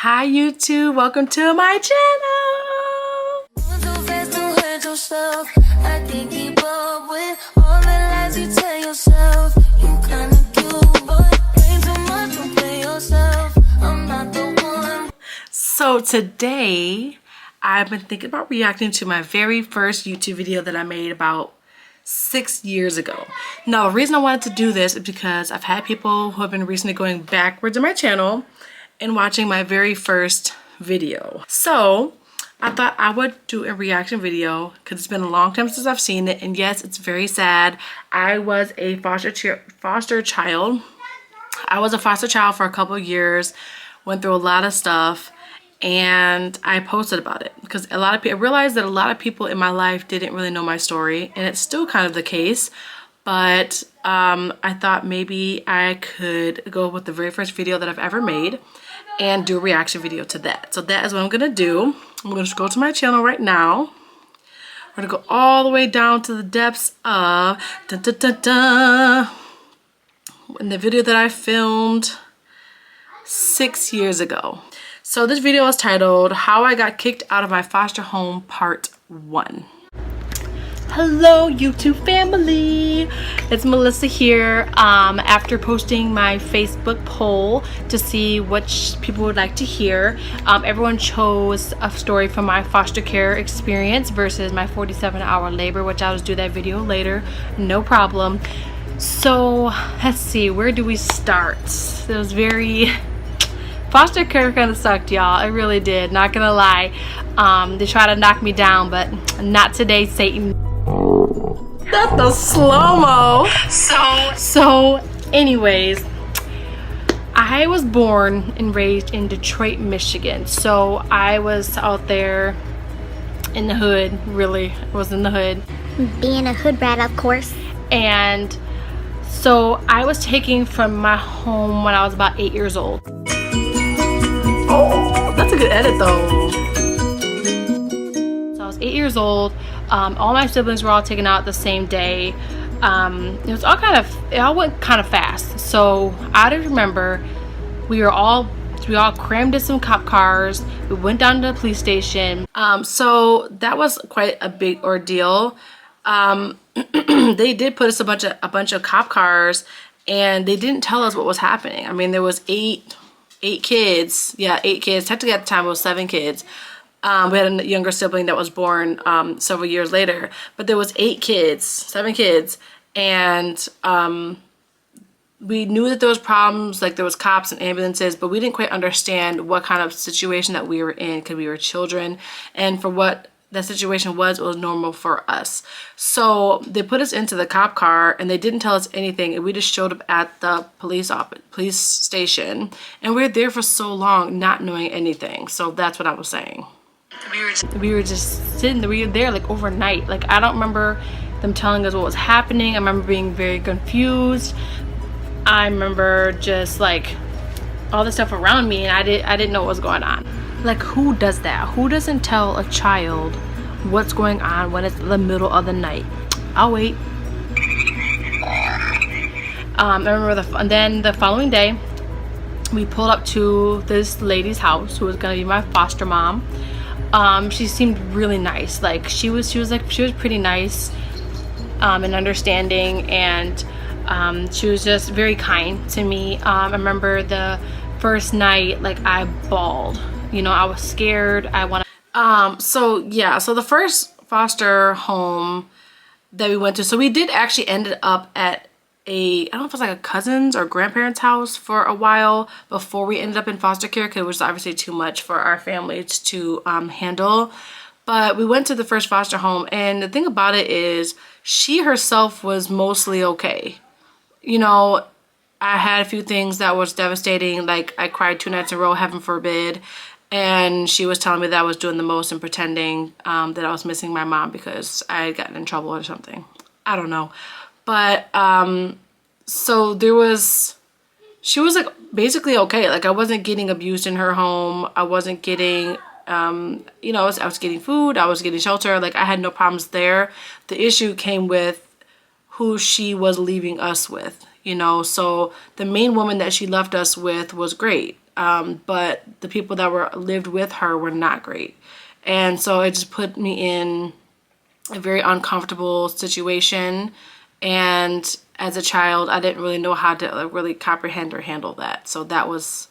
Hi YouTube, welcome to my channel. So today I've been thinking about reacting to my very first YouTube video that I made about 6 years ago. Now the reason I wanted to do this is because I've had people who have been recently going backwards in my channel and watching my very first video. So I thought I would do a reaction video because it's been a long time since I've seen it, and yes, it's very sad. I was a foster child. I was a foster child for a couple of years, went through a lot of stuff, and I posted about it because I realized that a lot of people in my life didn't really know my story, and it's still kind of the case. But I thought maybe I could go with the very first video that I've ever made and do a reaction video to that. So that is what I'm gonna do. I'm gonna just go to my channel right now. We're gonna go all the way down to the depths of in the video that I filmed 6 years ago. So this video is titled How I Got Kicked Out of My Foster Home Part 1. Hello YouTube family, it's Melissa here. After posting my Facebook poll to see what people would like to hear, everyone chose a story from my foster care experience versus my 47-hour labor, which I'll just do that video later, no problem. So let's see, where do we start? It was foster care kind of sucked, y'all. It really did, not gonna lie. They tried to knock me down, but not today, Satan. That's the slow-mo. So anyways, I was born and raised in Detroit, Michigan. So I was out there in the hood, really. I was in the hood. Being a hood rat, of course. And so I was taken from my home when I was about 8 years old. Oh, that's a good edit though. So I was 8 years old. All my siblings were all taken out the same day. It all went kind of fast. So I remember we all crammed in some cop cars. We went down to the police station. So that was quite a big ordeal. They did put us a bunch of cop cars, and they didn't tell us what was happening. I mean, there was eight kids. Yeah, 8 kids. Technically at the time it was 7 kids. We had a younger sibling that was born several years later, but there was 7 kids, and we knew that there was problems, like there was cops and ambulances, but we didn't quite understand what kind of situation that we were in because we were children, and for what that situation was, it was normal for us. So they put us into the cop car, and they didn't tell us anything, and we just showed up at the police station, and we were there for so long not knowing anything. So that's what I was saying. We were just sitting there. We were there like overnight. Like, I don't remember them telling us what was happening. I remember being very confused. I remember just like all the stuff around me, and I didn't know what was going on. Like, who does that? Who doesn't tell a child what's going on when it's the middle of the night? I'll wait. I remember then the following day, we pulled up to this lady's house who was gonna be my foster mom. She seemed really nice. Like, she was pretty nice and understanding, and she was just very kind to me. I remember the first night, like, I bawled. You know, I was scared. So the first foster home that we went to, so we did actually ended up at I don't know if it was like a cousin's or grandparents' house for a while before we ended up in foster care, because it was obviously too much for our families to handle. But we went to the first foster home, and the thing about it is she herself was mostly okay. You know, I had a few things that was devastating, like I cried 2 nights in a row, heaven forbid, and she was telling me that I was doing the most and pretending that I was missing my mom because I had gotten in trouble or something. I don't know. But so she was like basically okay. Like, I wasn't getting abused in her home. I wasn't getting you know, I was getting food, I was getting shelter. Like, I had no problems there. The issue came with who she was leaving us with, you know. So the main woman that she left us with was great. but the people that lived with her were not great. And so it just put me in a very uncomfortable situation. And as a child, I didn't really know how to really comprehend or handle that. So that was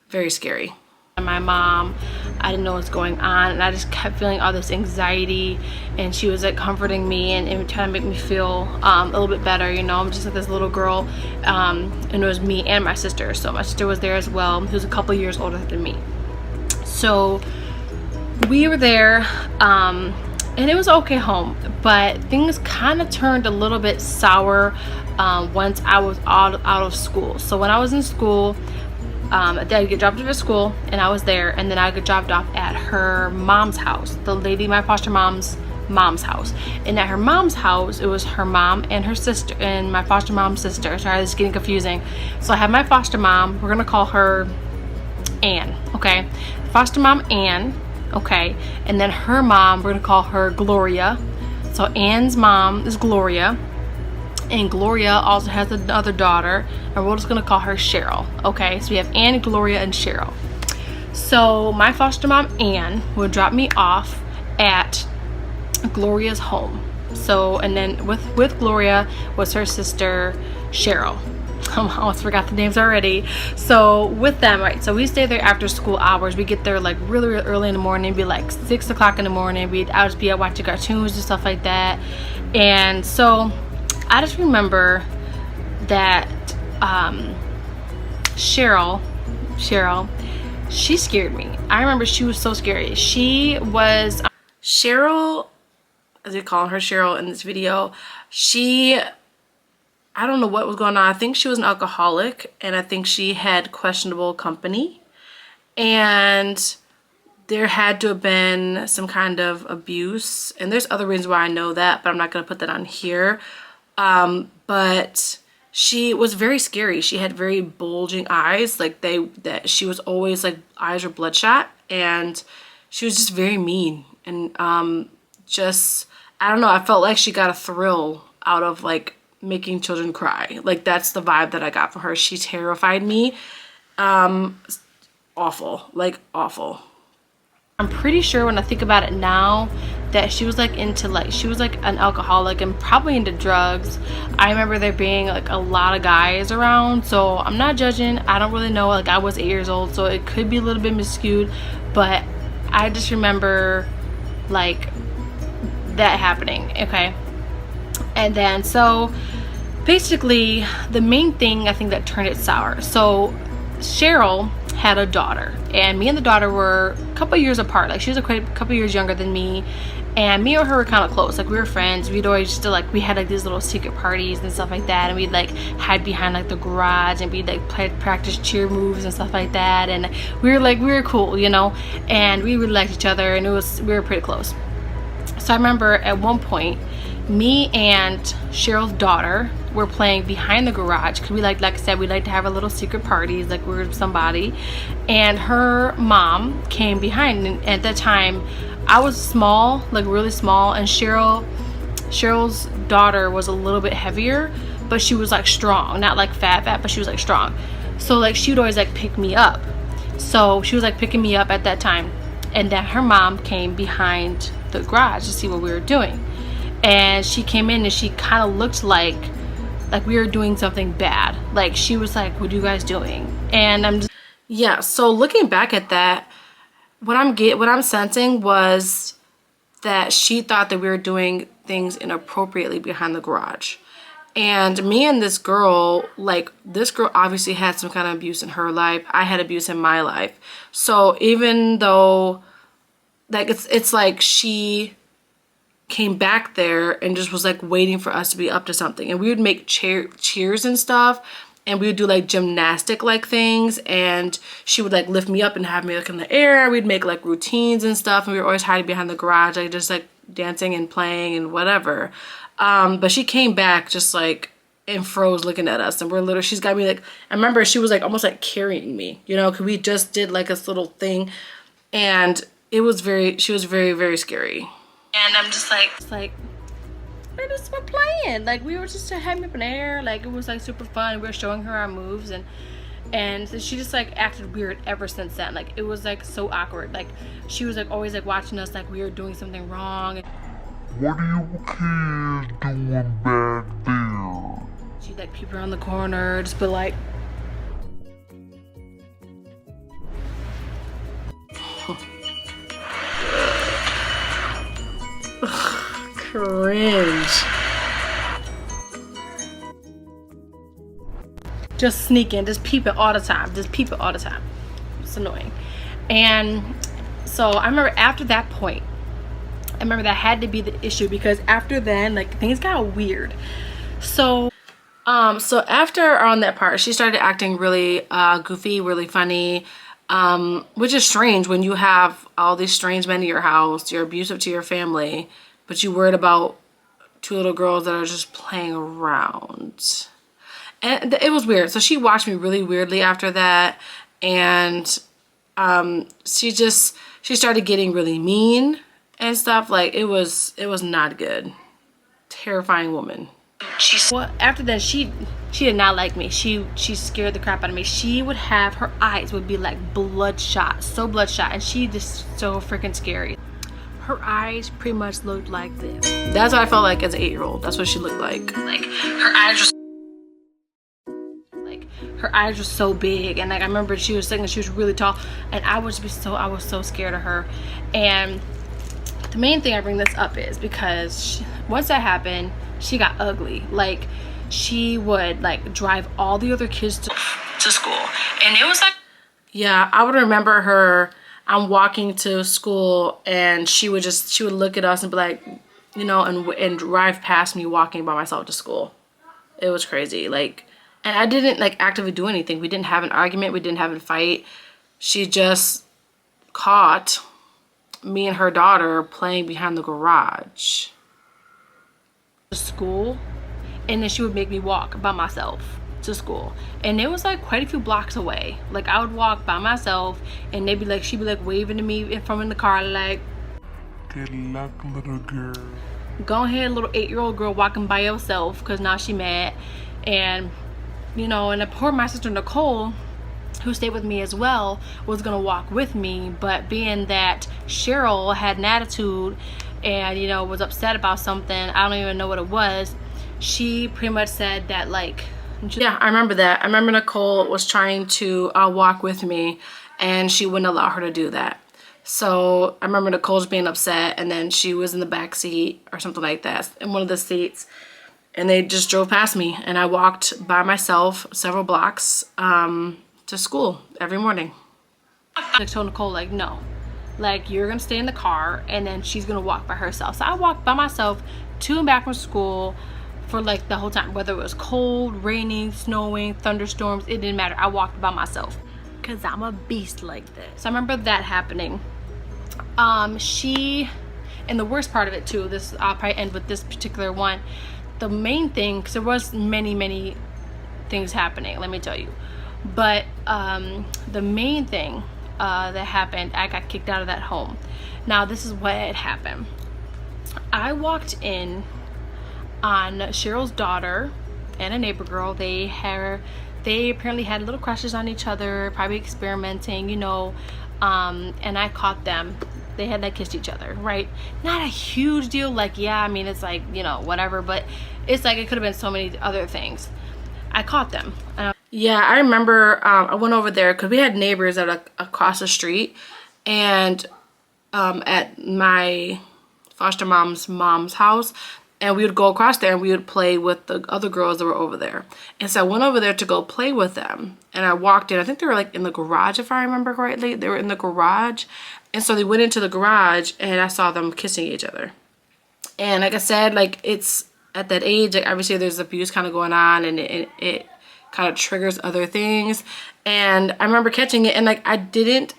very scary. My mom, I didn't know what's going on, and I just kept feeling all this anxiety, and she was like comforting me and trying to make me feel a little bit better, you know. I'm just like this little girl, and it was me and my sister. So my sister was there as well, who's a couple years older than me. So we were there, and it was okay home, but things kind of turned a little bit sour once I was out of school. So when I was in school, I'd get dropped off at school, and I was there, and then I get dropped off at her mom's house, the lady, my foster mom's house. And at her mom's house, it was her mom and her sister, and my foster mom's sister. Sorry, this is getting confusing. So I have my foster mom, we're gonna call her Ann, okay? Foster mom Ann, okay? And then her mom, we're gonna call her Gloria. So Ann's mom is Gloria, and Gloria also has another daughter, and we're just gonna call her Cheryl, okay? So we have Ann, Gloria, and Cheryl. So my foster mom Ann would drop me off at Gloria's home. So, and then with Gloria was her sister Cheryl. I almost forgot the names already. So with them, right, so we stay there after school hours. We get there like really early in the morning, be like 6 o'clock in the morning. I would just be out watching cartoons and stuff like that. And so I just remember that Cheryl, she scared me. I remember she was so scary. She was Cheryl, as we call her Cheryl in this video. I don't know what was going on. I think she was an alcoholic, and I think she had questionable company, and there had to have been some kind of abuse. And there's other reasons why I know that, but I'm not going to put that on here. But she was very scary. She had very bulging eyes, like she was always like, eyes were bloodshot, and she was just very mean. And just, I don't know, I felt like she got a thrill out of like making children cry. Like that's the vibe that I got from her. She terrified me. Awful, like awful. I'm pretty sure when I think about it now that she was like she was like an alcoholic and probably into drugs. I remember there being like a lot of guys around, so I'm not judging. I don't really know, like I was 8 years old, so it could be a little bit miscued, but I just remember like that happening, okay? And then so basically the main thing I think that turned it sour, so Cheryl had a daughter, and me and the daughter were a couple years apart. Like she was a couple years younger than me, and me and her were kind of close. Like we were friends. We'd always still like, we had like these little secret parties and stuff like that, and we'd like hide behind like the garage, and we'd like practice cheer moves and stuff like that. And we were cool, you know, and we really liked each other, and we were pretty close. So I remember at one point, me and Cheryl's daughter were playing behind the garage, because we like I said, we like to have our little secret parties, like we were somebody. And her mom came behind, and at that time I was small, like really small, and Cheryl's daughter was a little bit heavier, but she was like strong, not like fat, but she was like strong. So like she would always like pick me up. So she was like picking me up at that time, and then her mom came behind the garage to see what we were doing. And she came in, and she kind of looked like we were doing something bad. Like she was like, what are you guys doing? And I'm just, yeah, so looking back at that, what I'm sensing was that she thought that we were doing things inappropriately behind the garage. And me and this girl, like this girl obviously had some kind of abuse in her life. I had abuse in my life. So even though like it's like she came back there and just was like waiting for us to be up to something, and we would make cheers and stuff, and we would do like gymnastic like things, and she would like lift me up and have me like in the air. We'd make like routines and stuff, and we were always hiding behind the garage, like just like dancing and playing and whatever. But she came back just like and froze looking at us, and we're literally, she's got me like, I remember she was like almost like carrying me, you know, because we just did like this little thing, and she was very, very scary. And I'm just like, we're playing. Like we were just having up in the air. Like it was like super fun. We were showing her our moves, and And so she just like acted weird ever since then. Like it was like so awkward. Like she was like always like watching us like we were doing something wrong. What are you kids doing back there? She'd like peep around the corner, just be like, cringe. Just sneaking, just peeping all the time, it's annoying. And so I remember after that point, I remember that had to be the issue, because after then like things got weird. So after on that part, she started acting really goofy, really funny, which is strange when you have all these strange men in your house, you're abusive to your family, but you worried about two little girls that are just playing around. And it was weird. So she watched me really weirdly after that. And she started getting really mean and stuff. Like it was not good. Terrifying woman. Well, after that, she did not like me. She scared the crap out of me. She would have, her eyes would be like bloodshot, so bloodshot. And she just so freaking scary. Her eyes pretty much looked like this. That's what I felt like as an 8-year-old. That's what she looked like. Like her eyes were so big, and like I remember she was saying that she was really tall, and I was so scared of her. And the main thing I bring this up is because once that happened, she got ugly. Like she would like drive all the other kids to school, and it was like, yeah, I would remember her. I'm walking to school, and she would look at us and be like, you know, and drive past me walking by myself to school. It was crazy. Like. And I didn't like actively do anything. We didn't have an argument. We didn't have a fight. She just caught me and her daughter playing behind the garage. To school, and then she would make me walk by myself to school. And it was like quite a few blocks away. Like I would walk by myself, and she'd be like waving to me from in the car like, good luck, little girl. Go ahead, little 8-year-old girl walking by yourself, because now she mad. And you know, and poor my sister Nicole, who stayed with me as well, was gonna walk with me, but being that Cheryl had an attitude and, you know, was upset about something, I don't even know what it was, she pretty much said that like, yeah, I remember that. I remember Nicole was trying to walk with me, and she wouldn't allow her to do that. So I remember Nicole's being upset, and then she was in the back seat or something like that, in one of the seats. And they just drove past me, and I walked by myself several blocks to school every morning. I told Nicole, like, no, like you're gonna stay in the car, and then she's gonna walk by herself. So I walked by myself to and back from school for like the whole time, whether it was cold, raining, snowing, thunderstorms, it didn't matter. I walked by myself because I'm a beast like this. So I remember that happening. And the worst part of it too, this I'll probably end with this particular one. The main thing, because there was many things happening, let me tell you, but the main thing that happened, I got kicked out of that home. Now this is what had happened. I walked in on Cheryl's daughter and a neighbor girl. They apparently had little crushes on each other, probably experimenting, you know, and I caught them. They had like kissed each other, right? Not a huge deal, like, yeah, I mean, it's like, you know, whatever, but it's like it could have been so many other things. I caught them. Yeah, I remember I went over there because we had neighbors across the street, and at my foster mom's house, and we would go across there and we would play with the other girls that were over there. And so I went over there to go play with them, and I walked in. I think they were like in the garage, if I remember correctly. They were in the garage. And so they went into the garage, and I saw them kissing each other. And like I said, like, it's at that age, like obviously there's abuse kind of going on, and it kind of triggers other things. And I remember catching it, and like I didn't,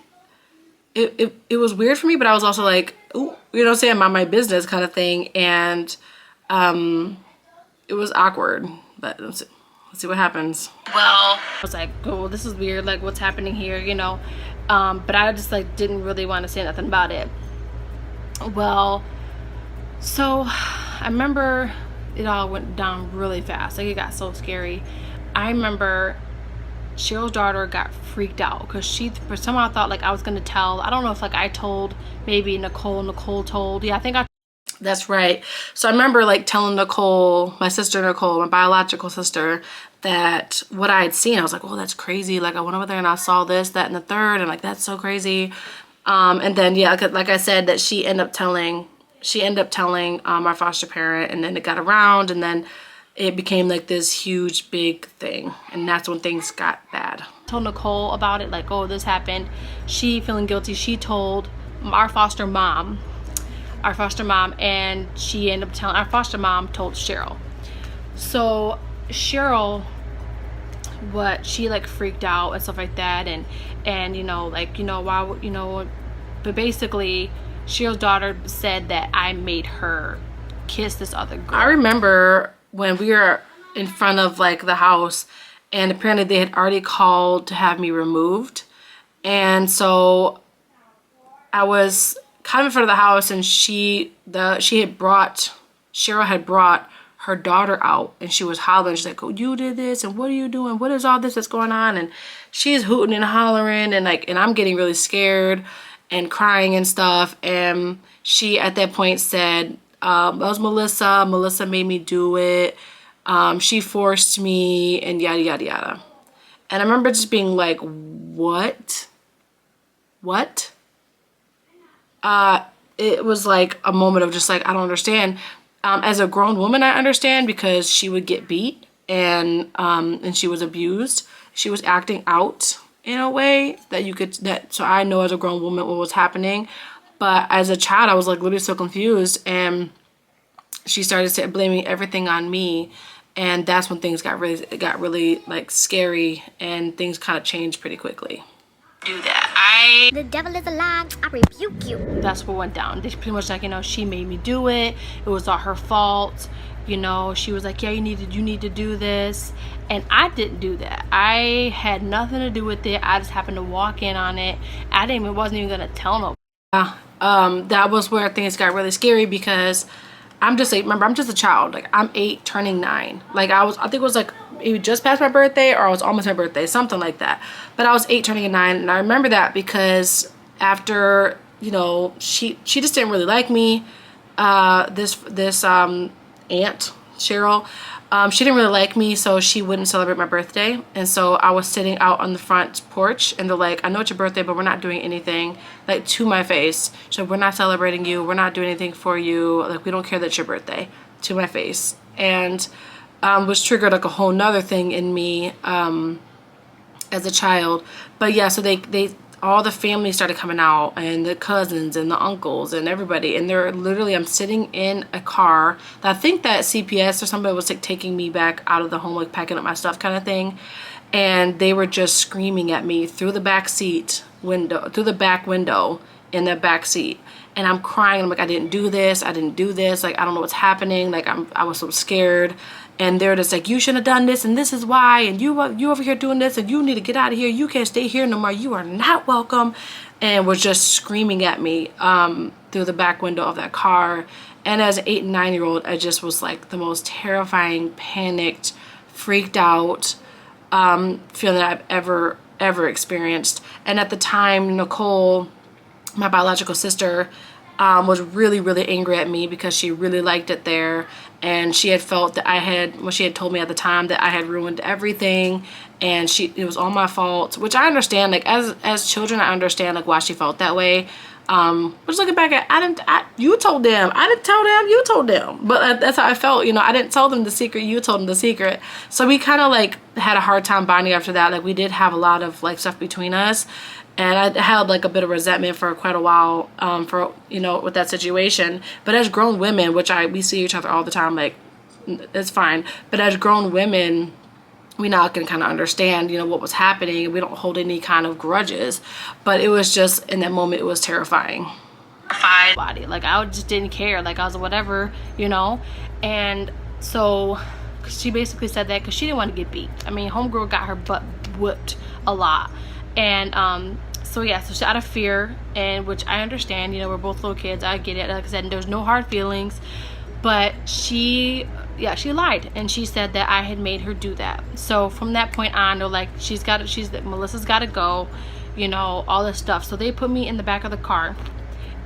it was weird for me, but I was also like, ooh, you know what I'm saying, mind my business kind of thing. And it was awkward, but let's see what happens. Well, I was like, oh, this is weird, like what's happening here, you know. But I just like didn't really want to say nothing about it. Well, so I remember it all went down really fast. Like it got so scary. I remember Cheryl's daughter got freaked out because she somehow thought like I was gonna tell. I don't know if like I told, maybe Nicole told. Yeah, I think I. That's right. So I remember like telling Nicole, my sister Nicole, my biological sister, that what I had seen. I was like, oh, that's crazy. Like I went over there and I saw this, that, and the third, and like that's so crazy. And then yeah, like I said, that she ended up telling our foster parent, and then it got around, and then it became like this huge big thing, and that's when things got bad. I told Nicole about it, like, oh, this happened. She feeling guilty, she told our foster mom, and she ended up telling our foster mom told Cheryl. So Cheryl, she like freaked out and stuff like that, and you know, like, you know, why, you know, but basically Cheryl's daughter said that I made her kiss this other girl. I remember when we were in front of like the house, and apparently they had already called to have me removed, and so I was kind of in front of the house, and Cheryl had brought her daughter out, and she was hollering. She's like, oh, you did this, and what are you doing? What is all this that's going on? And she's hooting and hollering, and like, and I'm getting really scared and crying and stuff. And she at that point said, that was Melissa. Melissa made me do it. She forced me, and yada, yada, yada. And I remember just being like, what? It was like a moment of just like, I don't understand. As a grown woman, I understand, because she would get beat, and she was abused. She was acting out in a way so I know as a grown woman what was happening. But as a child, I was like literally so confused, and she started blaming everything on me, and that's when things got really like scary, and things kind of changed pretty quickly. Do that. The devil is a lie. I rebuke you. That's what went down. They pretty much like, you know, she made me do it. It was all her fault. You know, she was like, yeah, you need to do this, and I didn't do that. I had nothing to do with it. I just happened to walk in on it. Wasn't even gonna tell nobody. That was where things got really scary, because I'm just a child. Like, I'm 8 turning 9. Like, I think it was like maybe just past my birthday, or it was almost my birthday, something like that. But I was 8 turning 9, and I remember that because after, you know, she just didn't really like me. This aunt Cheryl, she didn't really like me, so she wouldn't celebrate my birthday. And so I was sitting out on the front porch, and they're like, I know it's your birthday, but we're not doing anything, like, to my face. So we're not celebrating you, we're not doing anything for you, like, we don't care that it's your birthday, to my face. And which triggered like a whole nother thing in me as a child. But yeah, so they all the family started coming out, and the cousins and the uncles and everybody, and they're literally, I'm sitting in a car that I think that CPS or somebody was like taking me back out of the home, like packing up my stuff kind of thing, and they were just screaming at me through the back window in the back seat, and I'm crying. I'm like, I didn't do this, like, I don't know what's happening, like, I was so scared. And they're just like, you shouldn't have done this, and this is why, and you over here doing this, and you need to get out of here, you can't stay here no more, you are not welcome, and was just screaming at me through the back window of that car. And as an 8 and 9-year-old, I just was like the most terrifying, panicked, freaked out feeling that I've ever experienced. And at the time, Nicole, my biological sister, was really angry at me because she really liked it there, and she had felt that she had told me at the time that I had ruined everything, and it was all my fault, which I understand. Like, as children, I understand like why she felt that way. But looking back at, you told them, I didn't tell them, you told them. But that's how I felt, you know, I didn't tell them the secret, you told them the secret. So we kind of like had a hard time bonding after that. Like, we did have a lot of like stuff between us. And I had like a bit of resentment for quite a while, for, you know, with that situation. But as grown women, which we see each other all the time, like, it's fine. But as grown women, we now can kind of understand, you know, what was happening. We don't hold any kind of grudges. But it was just, in that moment, it was terrifying. Body, like, I just didn't care. Like, I was whatever, you know. And so she basically said that because she didn't want to get beat. I mean, homegirl got her butt whipped a lot. And so yeah, so out of fear, and which I understand, you know, we're both little kids, I get it, like I said, there's no hard feelings, but she yeah, she lied, and she said that I had made her do that. So from that point on, they're like, Melissa's got to go, you know, all this stuff. So they put me in the back of the car,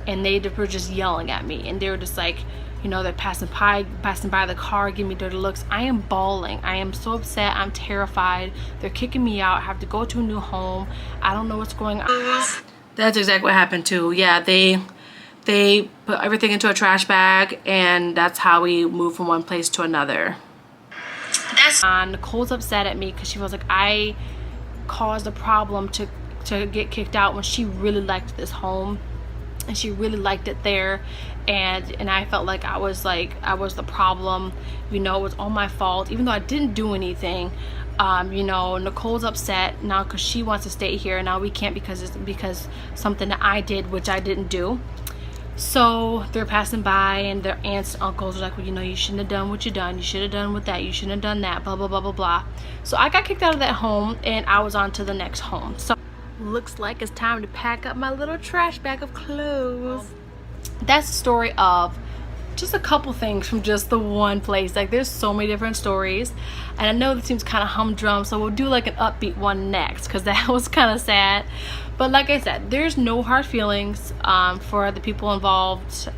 and they were just yelling at me, and they were just like, you know, they're passing by the car, giving me dirty looks. I am bawling. I am so upset. I'm terrified. They're kicking me out. I have to go to a new home. I don't know what's going on. That's exactly what happened too. Yeah, they put everything into a trash bag, and that's how we moved from one place to another. Nicole's upset at me because she was like, I caused a problem to get kicked out when she really liked this home and she really liked it there, and I felt like I was the problem, you know. It was all my fault even though I didn't do anything. You know, Nicole's upset now because she wants to stay here, and now we can't because something that I did, which I didn't do. So they're passing by, and their aunts and uncles are like, well, you know, you shouldn't have done what you done. You should have done with that. You shouldn't have done that. Blah, blah, blah, blah, blah. So I got kicked out of that home, and I was on to the next home. So looks like it's time to pack up my little trash bag of clothes. That's the story of just a couple things from just the one place. Like, there's so many different stories, and I know this seems kind of humdrum, so we'll do like an upbeat one next because that was kind of sad. But like I said, there's no hard feelings for the people involved.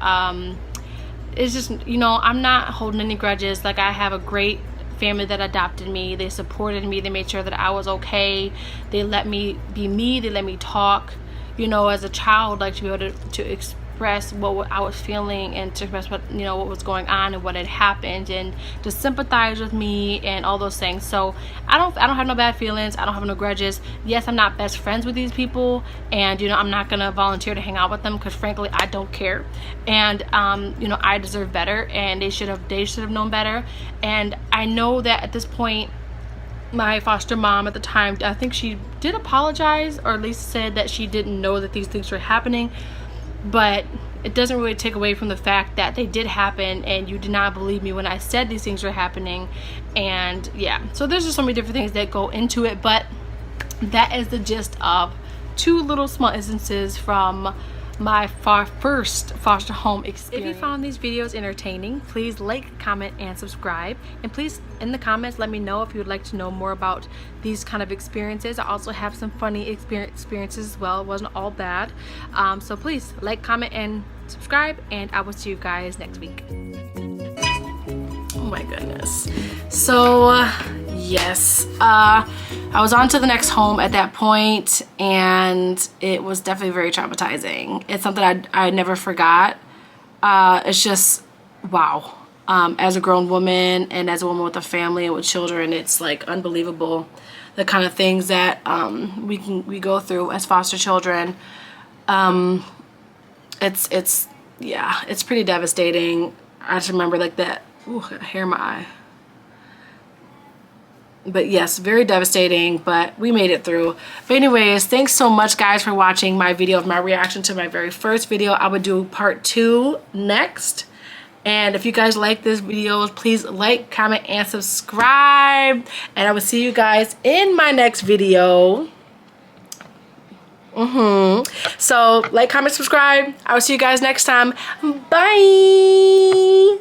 It's just, you know, I'm not holding any grudges. Like, I have a great family that adopted me. They supported me. They made sure that I was okay. They let me be me. They let me talk. You know, as a child, like, to be able to express what I was feeling, and to express what, you know, what was going on and what had happened, and to sympathize with me and all those things. So I don't have no bad feelings. I don't have no grudges. Yes, I'm not best friends with these people, and, you know, I'm not gonna volunteer to hang out with them because frankly I don't care, and you know, I deserve better, and they should have known better. And I know that at this point, my foster mom at the time, I think she did apologize, or at least said that she didn't know that these things were happening. But it doesn't really take away from the fact that they did happen, and you did not believe me when I said these things were happening. And yeah, so there's just so many different things that go into it, but that is the gist of two little small instances from my first foster home experience. If you found these videos entertaining, please like, comment, and subscribe. And please, in the comments, let me know if you would like to know more about these kind of experiences. I also have some funny experiences as well. It wasn't all bad. So please like, comment, and subscribe, and I will see you guys next week. Oh my goodness. So yes, I was on to the next home at that point, and it was definitely very traumatizing. It's something I never forgot. It's just, wow. As a grown woman, and as a woman with a family and with children, it's like unbelievable the kind of things that we go through as foster children. It's yeah, it's pretty devastating. I just remember like that. Ooh, I got hair in my eye. But yes, very devastating, but we made it through. But anyways, thanks so much guys for watching my video of my reaction to my very first video. I would do part 2 next. And if you guys like this video, please like, comment, and subscribe. And I will see you guys in my next video. So like, comment, subscribe. I will see you guys next time. Bye.